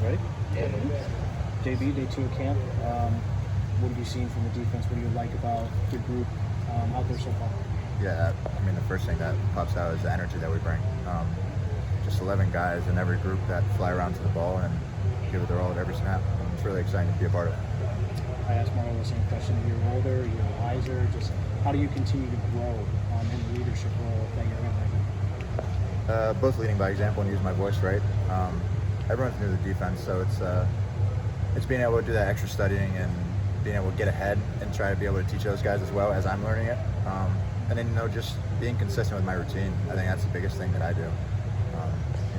Ready? JB, day 2 of camp. What have you seen from the defense? What do you like about the group out there so far? Yeah, I mean, the first thing that pops out is the energy that we bring. Just 11 guys in every group that fly around to the ball and give it their all at every snap. It's really exciting to be a part of it. I asked Marlo the same question. You're older, you're wiser. Just how do you continue to grow in the leadership role that you're in right now? Both leading by example and use my voice, right? Everyone's new to the defense, so it's being able to do that extra studying and being able to get ahead and try to be able to teach those guys as well as I'm learning it. And then, just being consistent with my routine. I think that's the biggest thing that I do.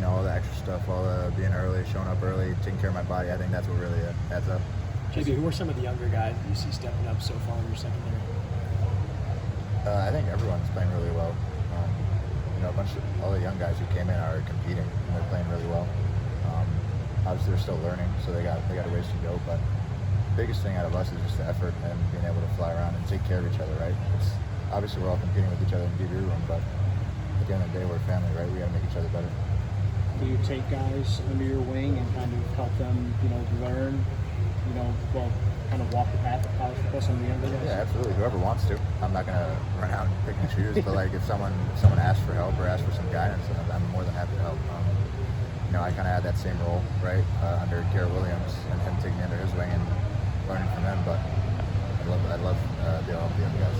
All the extra stuff, all the being early, showing up early, taking care of my body, I think that's what really adds up. JB, who are some of the younger guys that you see stepping up so far in your secondary? I think everyone's playing really well. All the young guys who came in are competing and they're playing really well. Obviously, they're still learning, so they got a ways to go. But the biggest thing out of us is just the effort and being able to fly around and take care of each other. Right? Obviously, we're all competing with each other in the DB room, but at the end of the day, we're a family, right? We got to make each other better. Do you take guys under your wing and kind of help them, learn, kind of walk the path of college football, some of the younger guys? Yeah, absolutely. Whoever wants to. I'm not going to run out and pick and choose, but if someone asks for help or asks for some guidance, I'm more than happy to help. I kind of had that same role, right, under Garrett Williams and him taking me under his wing and learning from him, but I love the other guys.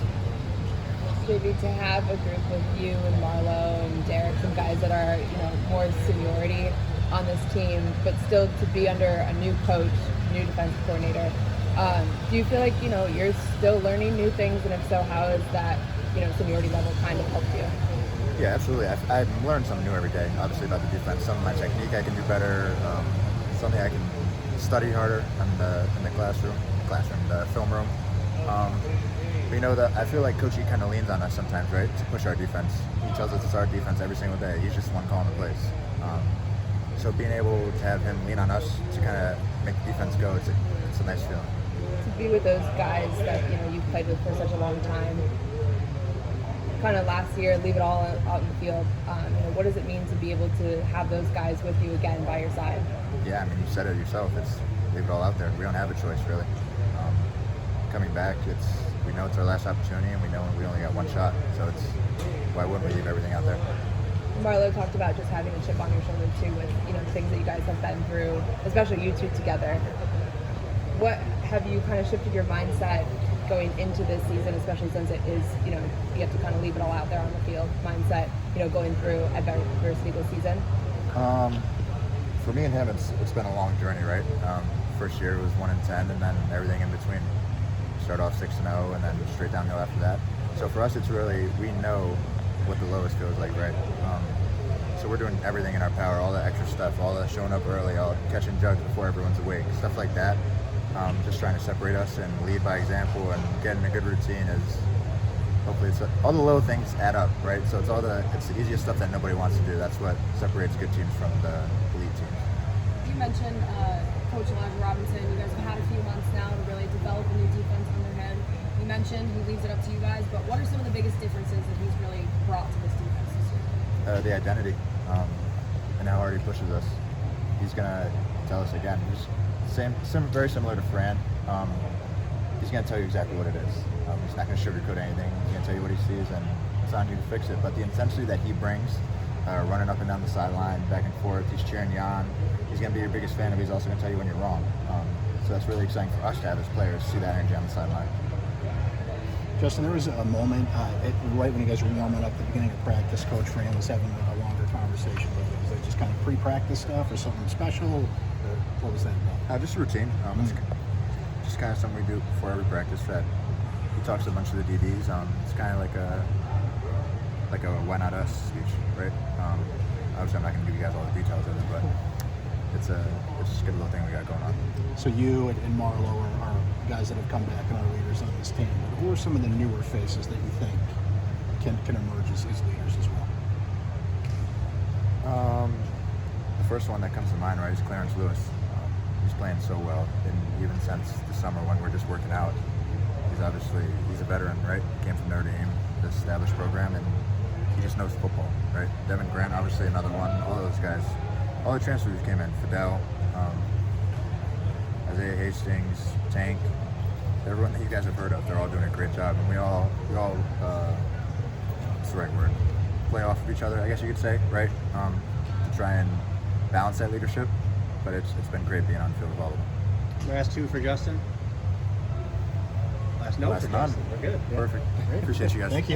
JB, to have a group of you and Marlo and Derek, some guys that are, more seniority on this team, but still to be under a new coach, new defensive coordinator, do you feel like, you're still learning new things? And if so, how has that, seniority level kind of helped you? Yeah, absolutely. I've learned something new every day, obviously, about the defense. Some of my technique I can do better, something I can study harder in the classroom, the film room. That I feel like Coach E kind of leans on us sometimes, right, to push our defense. He tells us it's our defense every single day. He's just one calling the plays. So being able to have him lean on us to kind of make the defense go, it's a nice feeling. To be with those guys that you've played with for such a long time, kind of last year, leave it all out in the field. What does it mean to be able to have those guys with you again by your side? Yeah, I mean, you said it yourself. It's leave it all out there. We don't have a choice, really. Coming back, we know it's our last opportunity, and we know we only got one shot. So why wouldn't we leave everything out there? Marlo talked about just having a chip on your shoulder too, with the things that you guys have been through, especially you two together. What have you kind of shifted your mindset going into this season, especially since it is, you have to kind of leave it all out there on the field mindset, going through adversity this season? For me and him, it's been a long journey, right? First year was 1-10, and then everything in between. Start off 6-0, and then straight downhill after that. So for us, it's really, we know what the lowest feels like, right? So we're doing everything in our power, all the extra stuff, all the showing up early, all catching jugs before everyone's awake, stuff like that. Just trying to separate us and lead by example and getting a good routine is hopefully all the little things add up, right? So it's the easiest stuff that nobody wants to do. That's what separates good teams from the elite teams. You mentioned Coach Elijah Robinson. You guys have had a few months now to really develop a new defense under him. You mentioned he leaves it up to you guys, but what are some of the biggest differences that he's really brought to this defense this year? The identity and how hard he pushes us. He's going to tell us again. Very similar to Fran. He's going to tell you exactly what it is. He's not going to sugarcoat anything. He's going to tell you what he sees, and it's on you to fix it. But the intensity that he brings, running up and down the sideline, back and forth, he's cheering you on. He's going to be your biggest fan, but he's also going to tell you when you're wrong. So that's really exciting for us to have as players, see that energy on the sideline. Justin, there was a moment right when you guys were warming up at the beginning of practice, Coach Fran was having a longer conversation with you. Was that just kind of pre-practice stuff or something special? Or what was that about? Just a routine. It's just kind of something we do before every practice. That he talks to a bunch of the DBs. It's kind of like a why not us speech, right? Obviously, I'm not going to give you guys all the details of it, but it's just a good little thing we got going on. So you and Marlo are guys that have come back and are leaders on this team. But who are some of the newer faces that you think can emerge as leaders as well? The first one that comes to mind, right, is Clarence Lewis. He's playing so well, and even since the summer when we're just working out, he's a veteran, right? Came from Notre Dame, the established program, and he just knows football, right? Devin Grant, obviously another one. All those guys, all the transfers came in. Fidel, Hastings, Tank, everyone that you guys have heard of, they're all doing a great job, and we all what's the right word? Play off of each other, I guess you could say, right? To try and balance that leadership. But it's been great being on the field with all of them. Last two for Justin. Last note Last for none. Justin. We're good. Perfect. Appreciate you guys. Thank you.